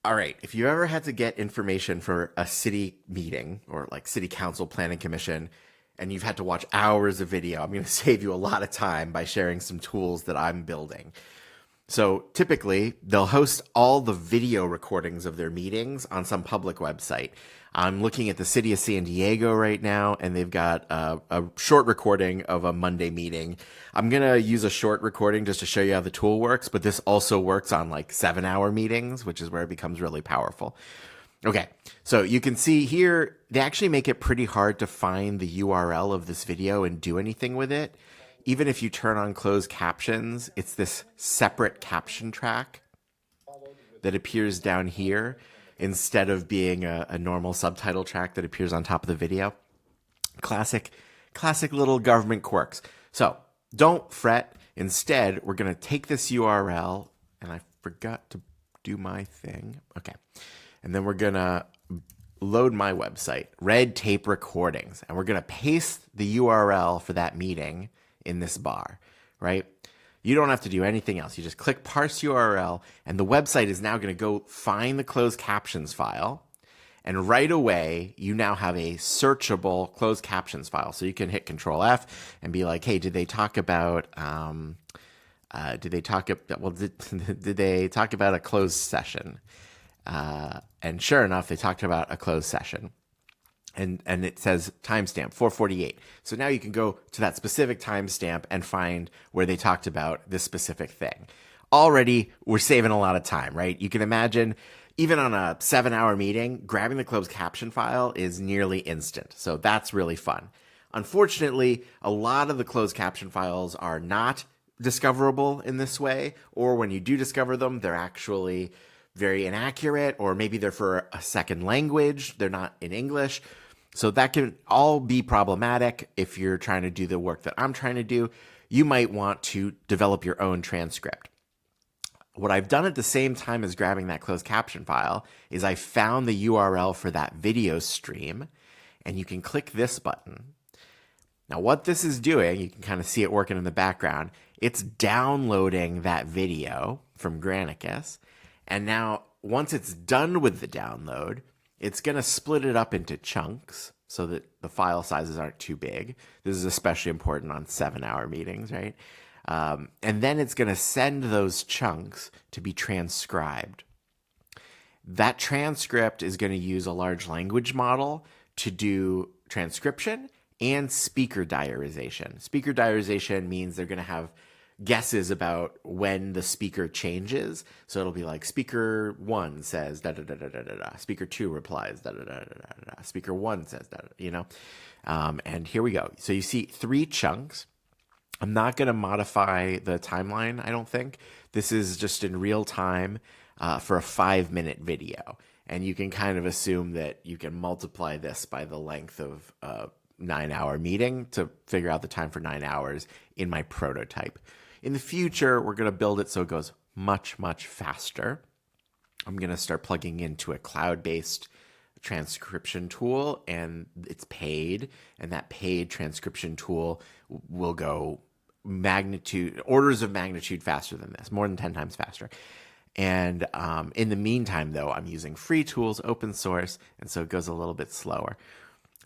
All right, if you ever had to get information for a city meeting or like city council planning commission and you've had to watch hours of video, I'm going to save you a lot of time by sharing some tools that I'm building. So typically, they'll host all the video recordings of their meetings on some public website. I'm looking at the city of San Diego right now, and they've got a short recording of a Monday meeting. I'm going to use a short recording just to show you how the tool works, but this also works on like 7-hour meetings, which is where it becomes really powerful. Okay, so you can see here, they actually make it pretty hard to find the URL of this video and do anything with it. Even if you turn on closed captions, it's this separate caption track that appears down here instead of being a normal subtitle track that appears on top of the video. Classic, classic little government quirks. So don't fret. Instead, we're going to take this URL, and I forgot to do my thing. Okay. And then we're going to load my website, Red Tape Recordings, and we're going to paste the URL for that meeting in this bar, right? You don't have to do anything else. You just click parse URL, and the website is now going to go find the closed captions file. And right away, you now have a searchable closed captions file. So you can hit Control F and be like, hey, did they talk about, did they talk about a closed session? And sure enough, they talked about a closed session. And it says timestamp 4:48. So now you can go to that specific timestamp and find where they talked about this specific thing. Already, we're saving a lot of time, right? You can imagine, even on a 7-hour meeting, grabbing the closed caption file is nearly instant. So that's really fun. Unfortunately, a lot of the closed caption files are not discoverable in this way, or when you do discover them, they're actually very inaccurate, or maybe they're for a second language. They're not in English. So that can all be problematic if you're trying to do the work that I'm trying to do. You might want to develop your own transcript. What I've done at the same time as grabbing that closed caption file is I found the URL for that video stream, and you can click this button. Now, what this is doing, you can kind of see it working in the background. It's downloading that video from Granicus. And now, once it's done with the download, it's going to split it up into chunks so that the file sizes aren't too big. This is especially important on 7-hour meetings, right? And then it's going to send those chunks to be transcribed. That transcript is going to use a large language model to do transcription and speaker diarization. Speaker diarization means they're going to have guesses about when the speaker changes. So it'll be like speaker 1 says da da da da da da da. Speaker 2 replies da da da da da da. Speaker 1 says da da, you know. And here we go. So you see 3 chunks. I'm not going to modify the timeline, I don't think. This is just in real time for a 5-minute video. And you can kind of assume that you can multiply this by the length of a 9-hour meeting to figure out the time for 9 hours in my prototype. In the future, we're going to build it so it goes much, much faster. I'm going to start plugging into a cloud-based transcription tool, and it's paid. And that paid transcription tool will go orders of magnitude faster than this, more than 10 times faster. And in the meantime, though, I'm using free tools, open source, and so it goes a little bit slower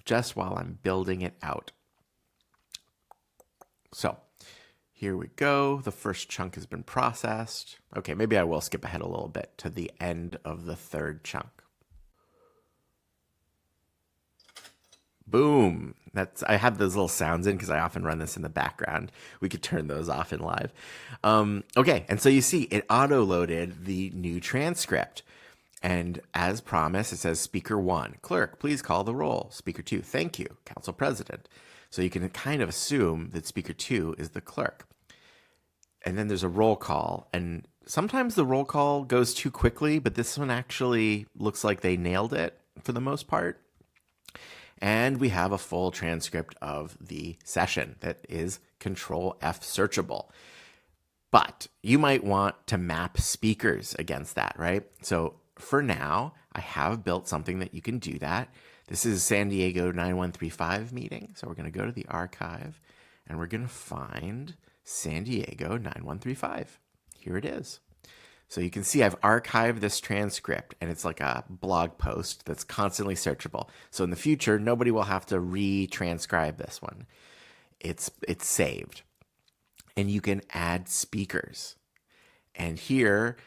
just while I'm building it out. So here we go. The first chunk has been processed. Okay, maybe I will skip ahead a little bit to the end of the 3rd chunk. Boom. I have those little sounds in because I often run this in the background. We could turn those off in live. Okay, and so you see it auto-loaded the new transcript. And as promised, it says Speaker 1, Clerk, please call the roll. Speaker 2, thank you, Council President. So you can kind of assume that Speaker 2 is the clerk. And then there's a roll call. And sometimes the roll call goes too quickly, but this one actually looks like they nailed it for the most part. And we have a full transcript of the session that is Control F searchable. But you might want to map speakers against that, right? So for now, I have built something that you can do that. This is San Diego 9135 meeting. So we're going to go to the archive and we're going to find San Diego 9135. Here it is. So you can see I've archived this transcript, and it's like a blog post that's constantly searchable. So in the future, nobody will have to retranscribe this one. It's saved. And you can add speakers. And here,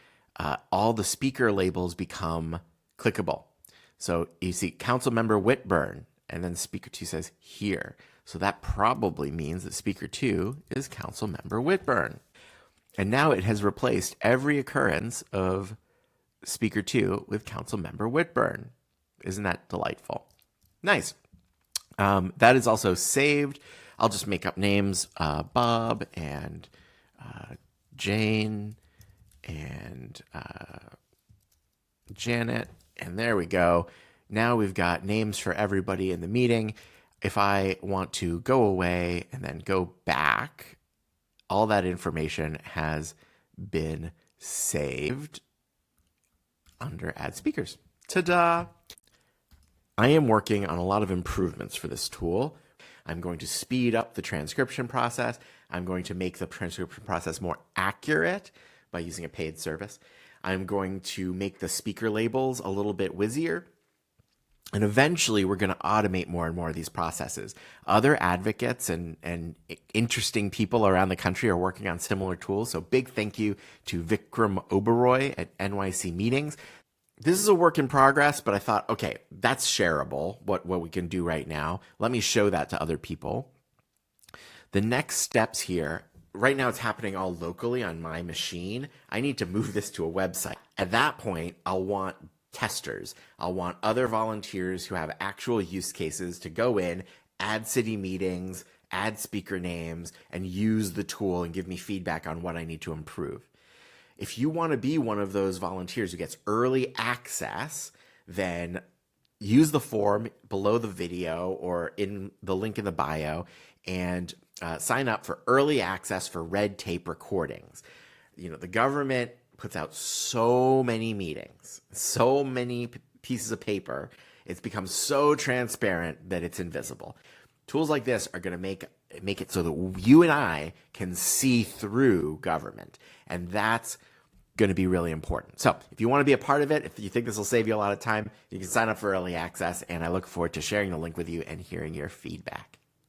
all the speaker labels become clickable. So you see Councilmember Whitburn, and then Speaker 2 says here. So that probably means that Speaker 2 is Councilmember Whitburn. And now it has replaced every occurrence of Speaker 2 with Councilmember Whitburn. Isn't that delightful? Nice. That is also saved. I'll just make up names, Bob and Jane and Janet. And there we go. Now we've got names for everybody in the meeting. If I want to go away and then go back, all that information has been saved under Add Speakers. Ta-da! I am working on a lot of improvements for this tool. I'm going to speed up the transcription process. I'm going to make the transcription process more accurate by using a paid service. I'm going to make the speaker labels a little bit whizzier. And eventually, we're going to automate more and more of these processes. Other advocates and interesting people around the country are working on similar tools. So big thank you to Vikram Oberoi at NYC Meetings. This is a work in progress, but I thought, okay, that's shareable, what we can do right now. Let me show that to other people. The next steps here, right now it's happening all locally on my machine. I need to move this to a website. At that point, I'll want testers. I'll want other volunteers who have actual use cases to go in, add city meetings, add speaker names, and use the tool and give me feedback on what I need to improve. If you want to be one of those volunteers who gets early access, then use the form below the video or in the link in the bio and sign up for early access for red tape recordings. You know, the government puts out so many meetings, so many pieces of paper. It's become so transparent that it's invisible. Tools like this are going to make it so that you and I can see through government. And that's going to be really important. So if you want to be a part of it, if you think this will save you a lot of time, you can sign up for early access. And I look forward to sharing the link with you and hearing your feedback.